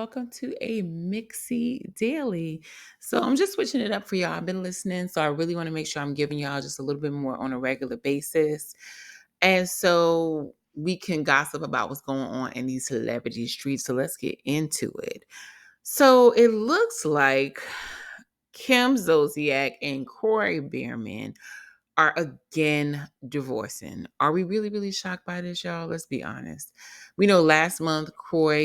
welcome to a Mixy Daily. So I'm just switching it up for y'all. I've been listening, so I really want to make sure I'm giving y'all just a little bit more on a regular basis. And so we can gossip about what's going on in these celebrity streets. So let's get into it. So it looks like Kim Zolciak and Kroy Bierman are again divorcing. Are we really, really shocked by this, y'all? Let's be honest. We know last month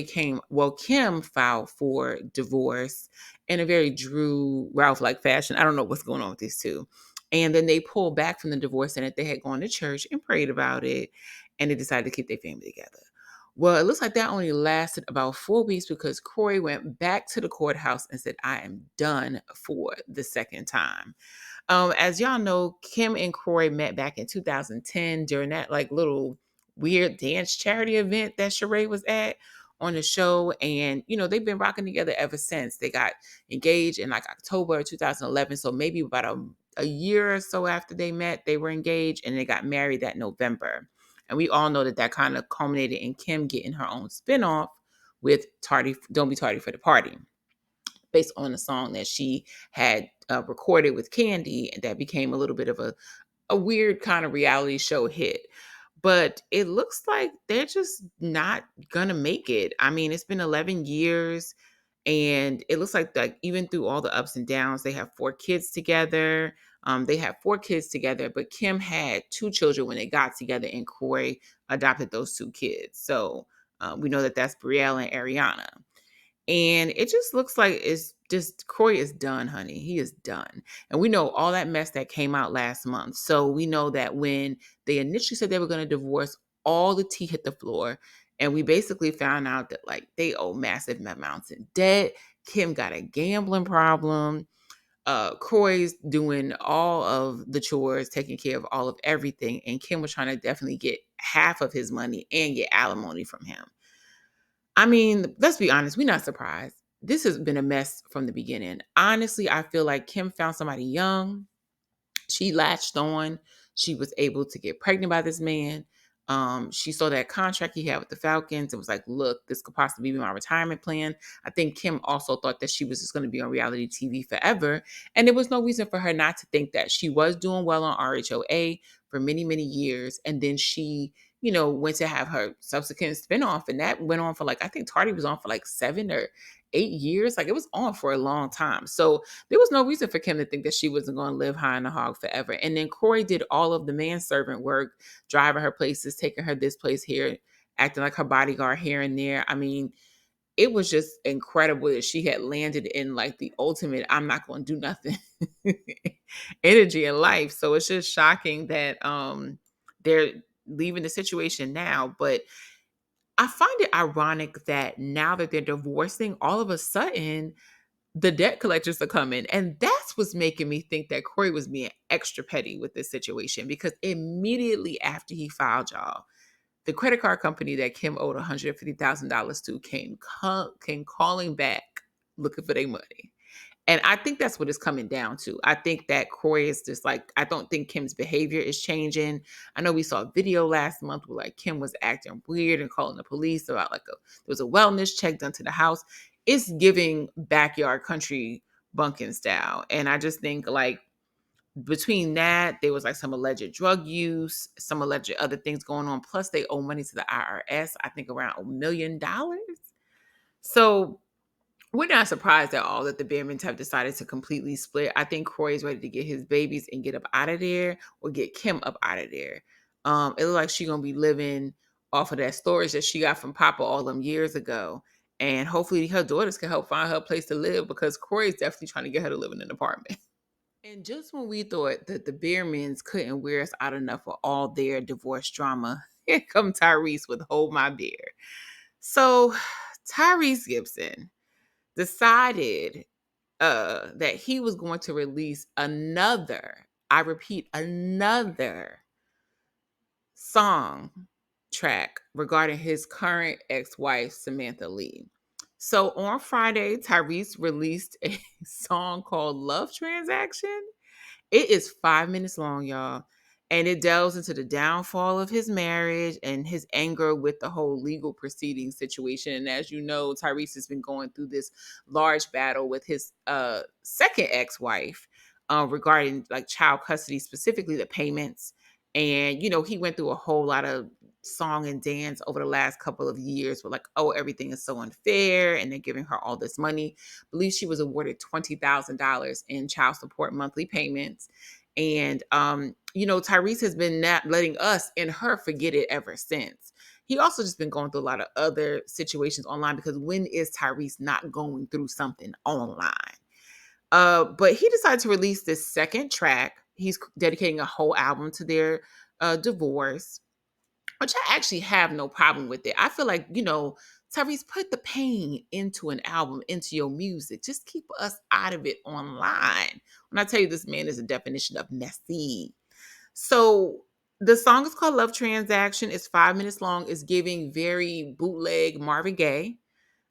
Kim filed for divorce in a very Drew Ralph-like fashion. I don't know what's going on with these two. And then they pulled back from the divorce and that they had gone to church and prayed about it, and they decided to keep their family together. Well, it looks like that only lasted about 4 weeks because Kroy went back to the courthouse and said, I am done for the second time. As y'all know, Kim and Kroy met back in 2010 during that like little weird dance charity event that Sheree was at on the show. And, they've been rocking together ever since. They got engaged in like October 2011. So maybe about a year or so after they met, they were engaged and they got married that November. And we all know that kind of culminated in Kim getting her own spinoff with Don't Be Tardy for the Party, based on a song that she had recorded with Candy, and that became a little bit of a weird kind of reality show hit. But it looks like they're just not gonna make it. I mean, it's been 11 years, and it looks like even through all the ups and downs, they have 4 kids together. They have 4 kids together, but Kim had 2 children when they got together, and Kroy adopted those 2 kids. So we know that that's Brielle and Ariana. And it just looks like Kroy is done, honey. He is done. And we know all that mess that came out last month. So we know that when they initially said they were going to divorce, all the tea hit the floor. And we basically found out that like they owe massive amounts in debt. Kim got a gambling problem. Kroy's doing all of the chores, taking care of all of everything. And Kim was trying to definitely get half of his money and get alimony from him. I mean, let's be honest, we're not surprised. This has been a mess from the beginning. Honestly, I feel like Kim found somebody young. She latched on. She was able to get pregnant by this man. She saw that contract he had with the Falcons and was like, look, this could possibly be my retirement plan. I think Kim also thought that she was just going to be on reality TV forever. And there was no reason for her not to think that. She was doing well on RHOA for many, many years. And then she, went to have her subsequent spinoff. And that went on for like, I think Tardy was on for like 7 or 8 years. Like it was on for a long time. So there was no reason for Kim to think that she wasn't going to live high in the hog forever. And then Kroy did all of the manservant work, driving her places, taking her this place here, acting like her bodyguard here and there. I mean, it was just incredible that she had landed in like the ultimate, I'm not going to do nothing energy in life. So it's just shocking that they're leaving the situation now. But I find it ironic that now that they're divorcing, all of a sudden the debt collectors are coming. And that's what's making me think that Kroy was being extra petty with this situation, because immediately after he filed, y'all, the credit card company that Kim owed $150,000 to came calling back looking for their money. And I think that's what it's coming down to. I think that Kroy is just like, I don't think Kim's behavior is changing. I know we saw a video last month where like Kim was acting weird and calling the police about there was a wellness check done to the house. It's giving backyard country bunking style. And I just think like between that, there was like some alleged drug use, some alleged other things going on. Plus they owe money to the IRS, I think around $1 million. So we're not surprised at all that the Biermans have decided to completely split. I think Kroy is ready to get his babies and get up out of there, or get Kim up out of there. It looks like she's gonna be living off of that storage that she got from Papa all them years ago. And hopefully her daughters can help find her a place to live, because Kroy is definitely trying to get her to live in an apartment. And just when we thought that the Biermans couldn't wear us out enough for all their divorce drama, here come Tyrese with Hold My Beer. So Tyrese Gibson decided that he was going to release another, I repeat, another song track regarding his current ex-wife, Samantha Lee. So on Friday, Tyrese released a song called Love Transaction. It is 5 minutes long, y'all. And it delves into the downfall of his marriage and his anger with the whole legal proceeding situation. And as you know, Tyrese has been going through this large battle with his second ex-wife regarding like child custody, specifically the payments. And he went through a whole lot of song and dance over the last couple of years with like, oh, everything is so unfair, and they're giving her all this money. I believe she was awarded $20,000 in child support monthly payments. And Tyrese has been not letting us and her forget it ever since. He also just been going through a lot of other situations online, because when is Tyrese not going through something online? But he decided to release this second track. He's dedicating a whole album to their divorce, which I actually have no problem with it. I feel like, Tyrese, put the pain into an album, into your music. Just keep us out of it online. When I tell you, this man is a definition of messy. So the song is called Love Transaction. It's 5 minutes long. It's giving very bootleg Marvin Gaye.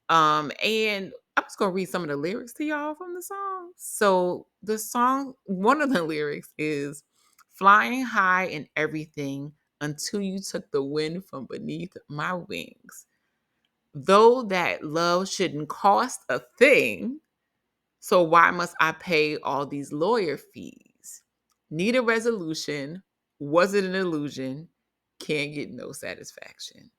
And I'm just gonna read some of the lyrics to y'all from the song. So the song, one of the lyrics is flying high and everything until you took the wind from beneath my wings. Though that love shouldn't cost a thing, so why must I pay all these lawyer fees? Need a resolution. Was it an illusion? Can't get no satisfaction.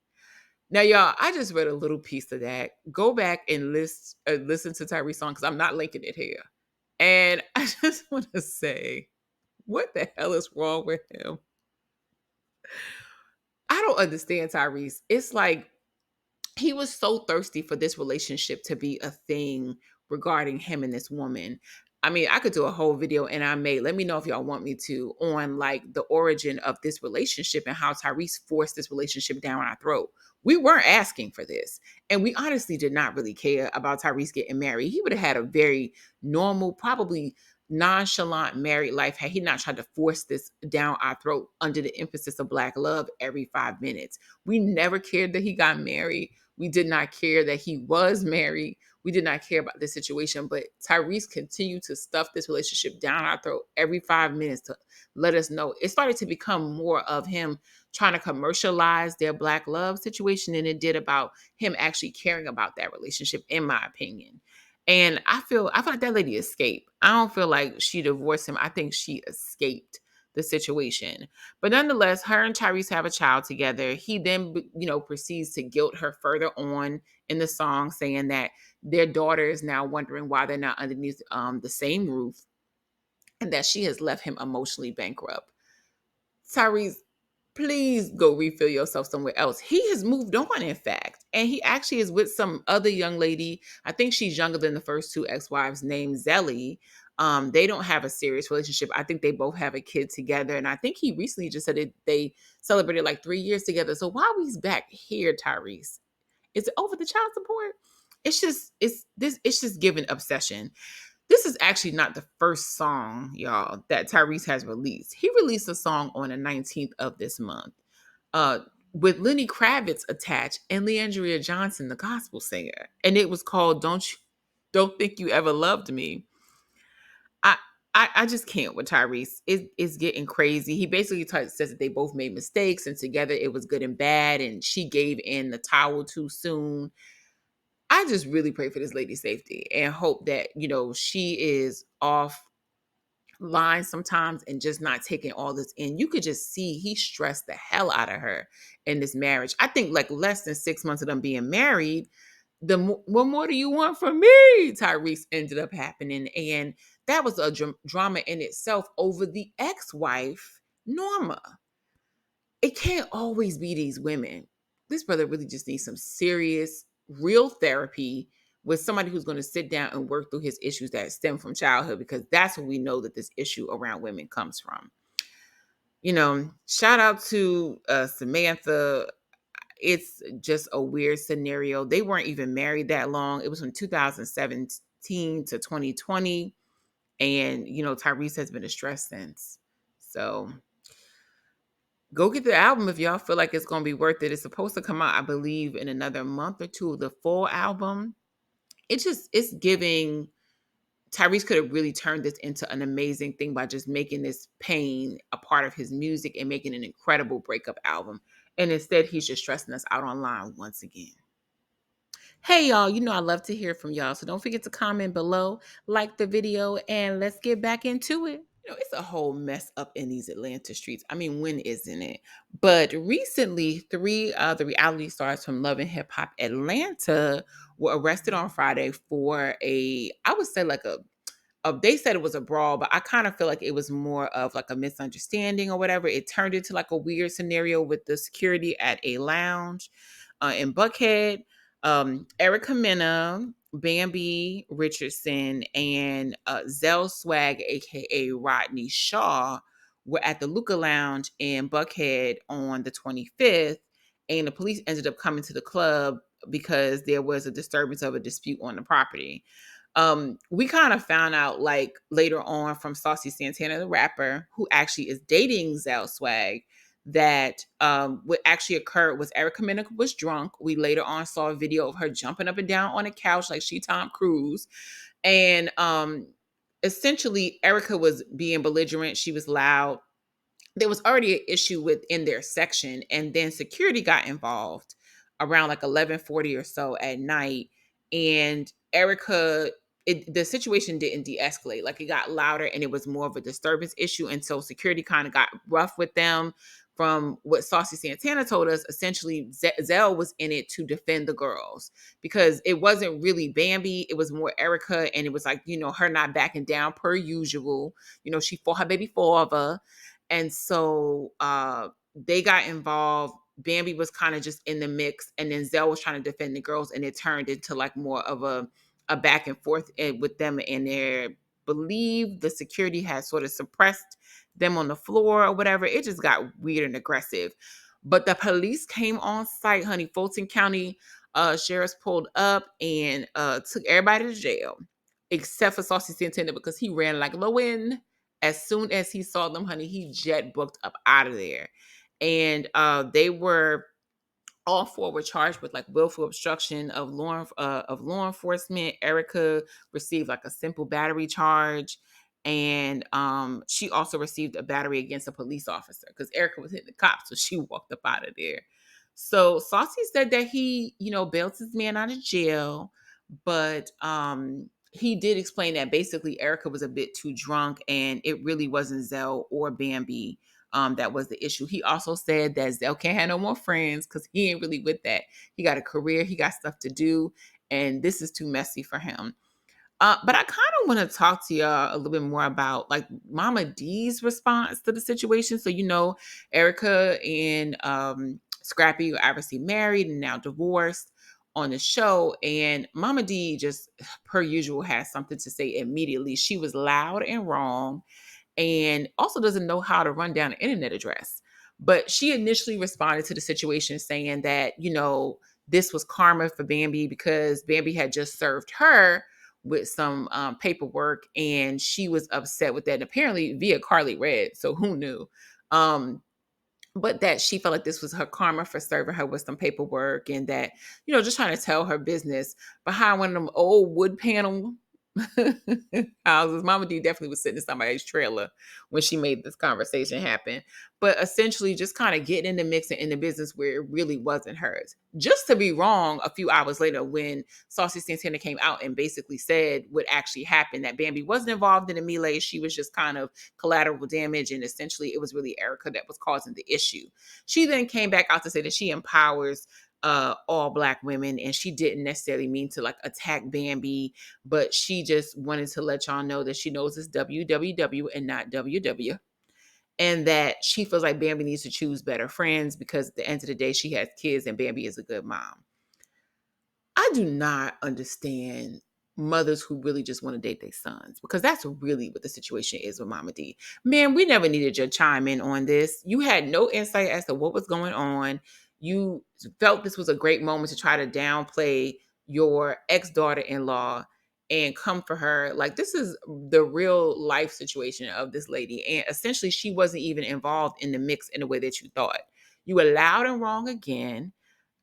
Now, y'all, I just read a little piece of that. Go back and listen to Tyrese's song, because I'm not linking it here. And I just want to say, what the hell is wrong with him? I don't understand Tyrese. It's like he was so thirsty for this relationship to be a thing regarding him and this woman. I mean, I could do a whole video, and let me know if y'all want me to, on like the origin of this relationship and how Tyrese forced this relationship down our throat. We weren't asking for this. And we honestly did not really care about Tyrese getting married. He would have had a very normal, probably nonchalant married life had he not tried to force this down our throat under the emphasis of Black love every 5 minutes. We never cared that he got married. We did not care that he was married. We did not care about this situation, but Tyrese continued to stuff this relationship down our throat every 5 minutes to let us know. It started to become more of him trying to commercialize their Black love situation than it did about him actually caring about that relationship, in my opinion. And I feel like that lady escaped. I don't feel like she divorced him. I think she escaped the situation. But nonetheless, her and Tyrese have a child together. He then, proceeds to guilt her further on in the song, saying that their daughter is now wondering why they're not underneath the same roof, and that she has left him emotionally bankrupt. Tyrese, please go refill yourself somewhere else. He has moved on, in fact. And he actually is with some other young lady. I think she's younger than the first two ex-wives, named Zelly. They don't have a serious relationship. I think they both have a kid together. And I think he recently just said they celebrated like 3 years together. So while he's back here, Tyrese, is it over the child support? It's just given obsession. This is actually not the first song, y'all, that Tyrese has released. He released a song on the 19th of this month uh, with Lenny Kravitz attached and Leandria Johnson, the gospel singer. And it was called Don't Think You Ever Loved Me. I I just can't with Tyrese. It's getting crazy. He basically says that they both made mistakes and together it was good and bad, and she gave in the towel too soon. I just really pray for this lady's safety and hope that, she is off line sometimes and just not taking all this in. You could just see he stressed the hell out of her in this marriage. I think like less than 6 months of them being married, what more do you want from me? Tyrese ended up happening. And that was a drama in itself over the ex-wife, Norma. It can't always be these women. This brother really just needs some serious, real therapy with somebody who's going to sit down and work through his issues that stem from childhood, because that's what we know that this issue around women comes from. Shout out to Samantha. It's just a weird scenario. They weren't even married that long. It was from 2017 to 2020. And, Tyrese has been distressed since. So go get the album if y'all feel like it's going to be worth it. It's supposed to come out, I believe, in another month or two, the full album. It's giving Tyrese could have really turned this into an amazing thing by just making this pain a part of his music and making an incredible breakup album. And instead, he's just stressing us out online once again. Hey, y'all, I love to hear from y'all. So don't forget to comment below, like the video, and let's get back into it. It's a whole mess up in these Atlanta streets. I mean, when isn't it? But recently, three of the reality stars from Love and Hip Hop Atlanta were arrested on Friday for I would say like they said it was a brawl, but I kind of feel like it was more of like a misunderstanding or whatever. It turned into like a weird scenario with the security at a lounge in Buckhead. Erica Mena, Bambi Richardson, and Zell Swag, aka Rodney Shaw, were at the Luca Lounge in Buckhead on the 25th, and the police ended up coming to the club because there was a disturbance of a dispute on the property. We kind of found out like later on from Saucy Santana, the rapper, who actually is dating Zell Swag, that what actually occurred was Erica Mena was drunk. We later on saw a video of her jumping up and down on a couch like she Tom Cruise. And essentially Erica was being belligerent. She was loud. There was already an issue within their section, and then security got involved around like 11:40 or so at night. And Erica, the situation didn't de-escalate. Like it got louder and it was more of a disturbance issue. And so security kind of got rough with them. From what Saucy Santana told us, essentially Zell was in it to defend the girls because it wasn't really Bambi. It was more Erica. And it was like, her not backing down per usual. She fought her baby father. And so they got involved. Bambi was kind of just in the mix, and then Zell was trying to defend the girls, and it turned into like more of a back and forth with them. And they believe the security had sort of suppressed them on the floor or whatever. It just got weird and aggressive. But the police came on site, honey. Fulton County sheriffs pulled up and took everybody to jail, except for Saucy Santana because he ran like low end. As soon as he saw them, honey, he jet booked up out of there. And they were all four were charged with like willful obstruction of law enforcement. Erica received like a simple battery charge, and she also received a battery against a police officer because Erica was hitting the cops, so she walked up out of there. So Saucy said that he, bailed his man out of jail, but he did explain that basically Erica was a bit too drunk, and it really wasn't Zell or Bambi that was the issue. He also said that Zell can't have no more friends because he ain't really with that. He got a career, he got stuff to do, and this is too messy for him. But I kind of want to talk to y'all a little bit more about like Mama D's response to the situation. So, Erica and Scrappy were obviously married and now divorced on the show. And Mama D just, per usual, has something to say immediately. She was loud and wrong and also doesn't know how to run down an internet address. But she initially responded to the situation saying that, this was karma for Bambi because Bambi had just served her with some paperwork and she was upset with that. And apparently via Carly Red. So who knew? But that she felt like this was her karma for serving her with some paperwork and that, just trying to tell her business behind one of them old wood panel houses. Mama D definitely was sitting in somebody's trailer when she made this conversation happen. But essentially just kind of getting in the mix and in the business where it really wasn't hers. Just to be wrong a few hours later when Saucy Santana came out and basically said what actually happened, that Bambi wasn't involved in the melee. She was just kind of collateral damage. And essentially it was really Erica that was causing the issue. She then came back out to say that she empowers all Black women, and she didn't necessarily mean to like attack Bambi, but she just wanted to let y'all know that she knows it's WWW and not WW, and that she feels like Bambi needs to choose better friends because at the end of the day, she has kids and Bambi is a good mom. I do not understand mothers who really just want to date their sons because that's really what the situation is with Mama D. Man, we never needed your chime in on this. You had no insight as to what was going on. You felt this was a great moment to try to downplay your ex-daughter-in-law and come for her. Like, this is the real life situation of this lady. And essentially, she wasn't even involved in the mix in the way that you thought. You were loud and wrong again.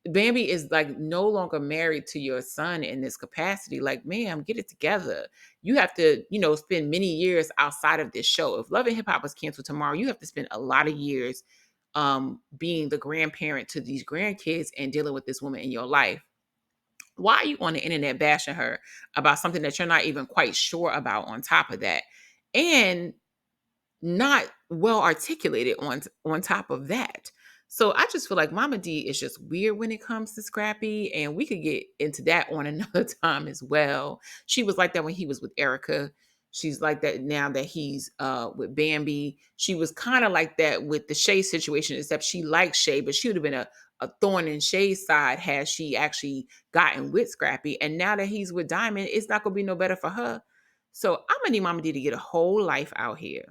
Bambi is like no longer married to your son in this capacity. Like, ma'am, get it together. You have to, spend many years outside of this show. If Love and Hip Hop was canceled tomorrow, you have to spend a lot of years being the grandparent to these grandkids and dealing with this woman in your life. Why are you on the internet bashing her about something that you're not even quite sure about on top of that? And not well articulated on top of that. So I just feel like Mama D is just weird when it comes to Scrappy, and we could get into that on another time as well. She was like that when he was with Erica. She's like that now that he's with Bambi. She was kind of like that with the Shay situation, except she liked Shay, but she would have been a thorn in Shay's side had she actually gotten with Scrappy. And now that he's with Diamond, it's not gonna be no better for her. So I'm gonna need Mama D to get a whole life out here,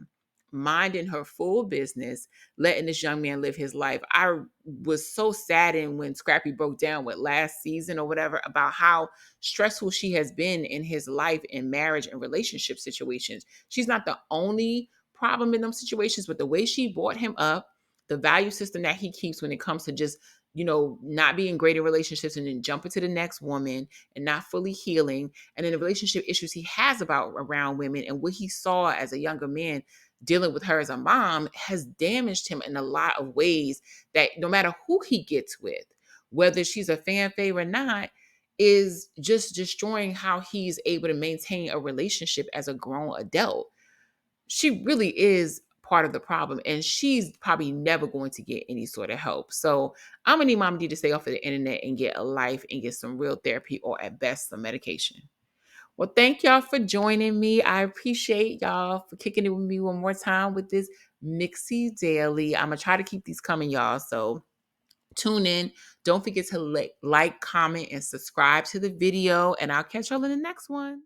minding her full business, letting this young man live his life. I was so saddened when Scrappy broke down with last season or whatever about how stressful she has been in his life in marriage and relationship situations. She's not the only problem in those situations, but the way she brought him up, the value system that he keeps when it comes to just not being great in relationships and then jumping to the next woman and not fully healing. And then the relationship issues he has about around women and what he saw as a younger man dealing with her as a mom has damaged him in a lot of ways that no matter who he gets with, whether she's a fan favorite or not, is just destroying how he's able to maintain a relationship as a grown adult. She really is part of the problem, and she's probably never going to get any sort of help. So I'm gonna need Mama D to stay off of the internet and get a life and get some real therapy or at best some medication. Well, thank y'all for joining me. I appreciate y'all for kicking it with me one more time with this Mixy Daily. I'm going to try to keep these coming, y'all. So tune in. Don't forget to like, comment, and subscribe to the video. And I'll catch y'all in the next one.